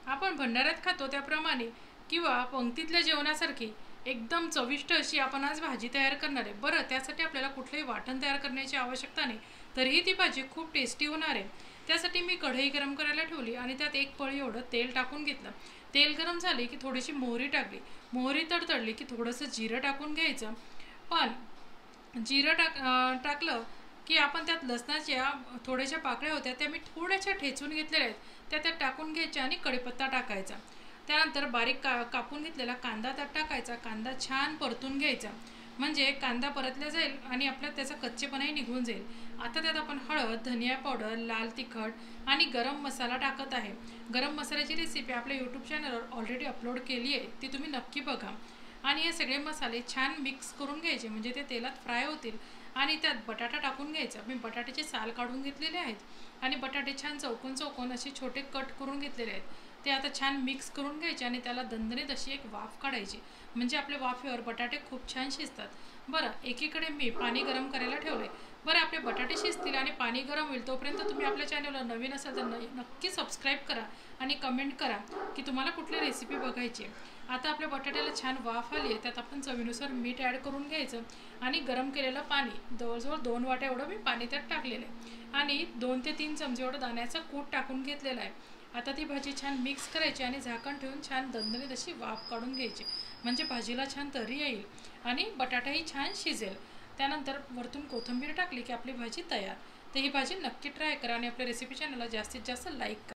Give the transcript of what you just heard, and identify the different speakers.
Speaker 1: आपण भंडाऱ्यात खातो त्याप्रमाणे किंवा पंक्तीतल्या जेवणासारखी एकदम चविष्ट अशी आपण आज भाजी तयार करणार आहे। बरं, त्यासाठी आपल्याला कुठलेही वाटण तयार करण्याची आवश्यकता नाही, तरीही ती भाजी खूप टेस्टी होणार आहे। त्यासाठी मी कढई गरम करायला ठेवली आणि त्यात एक पळी एवढं तेल टाकून घेतलं। तेल गरम झाले की थोडीशी मोहरी टाकली। मोहरी तडतडली की थोडंसं जिरं टाकून घ्यायचं। पण जिरं टाकलं की आपण त्यात लसणाच्या थोड्याशा पाकळ्या होत्या त्या मी थोड्याशा ठेचून घेतलेल्या आहेत, त्यात टाकून घ्यायच्या आणि कढीपत्ता टाकायचा। त्यानंतर बारीक कापून घेतलेला कांदा त्यात टाकायचा। कांदा छान परतून घ्यायचा, म्हणजे कांदा परतला जाईल आणि आपल्याला त्याचा कच्चेपणाही निघून जाईल। आता त्यात आपण हळद, धनिया पावडर, लाल तिखट आणि गरम मसाला टाकत आहे। गरम मसाल्याची रेसिपी आपल्या यूट्यूब चॅनलवर ऑलरेडी अपलोड केली आहे, ती तुम्ही नक्की बघा। आणि हे सगळे मसाले छान मिक्स करून घ्यायचे, म्हणजे ते तेलात फ्राय होतील। आणि त्यात बटाटा टाकून घ्यायचा। मी बटाट्याचे साल काढून घेतलेले आहेत आणि बटाटे छान चौकोन चौकोन असे छोटे कट करून घेतलेले आहेत। ते आता छान मिक्स करून घ्यायचे आणि त्याला दणदणीत अशी एक वाफ काढायची, म्हणजे आपल्या वाफेवर बटाटे खूप छान शिजतात। बरं, एकीकडे मी पाणी गरम करायला ठेवले। बरं, आपले बटाटे शिजतील आणि पाणी गरम होईल तोपर्यंत तुम्ही आपल्या चॅनलला नवीन असाल तर नक्की सबस्क्राईब करा आणि कमेंट करा की तुम्हाला कुठली रेसिपी बघायची आहे। आता आपल्या बटाट्याला छान वाफ आली आहे, त्यात आपण चवीनुसार मीठ ॲड करून घ्यायचं आणि गरम केलेलं पाणी जवळजवळ 2 वाट्या एवढं मी पाणी त्यात टाकलेलं आहे आणि 2 ते 3 चमचे एवढं दाण्याचं कूट टाकून घेतलेलं आहे। आता ती भाजी छान मिक्स करायची आणि झाकण ठेवून छान दणदणीत अशी वाफ काढून घ्यायची, म्हणजे भाजीला छान तरी येईल आणि बटाटाही छान शिजेल। त्यानंतर वरतून कोथिंबीर टाकली की आपली भाजी तयार। तर ही भाजी नक्की ट्राय करा आणि आपल्या रेसिपी चॅनलला जास्तीत जास्त लाईक करा।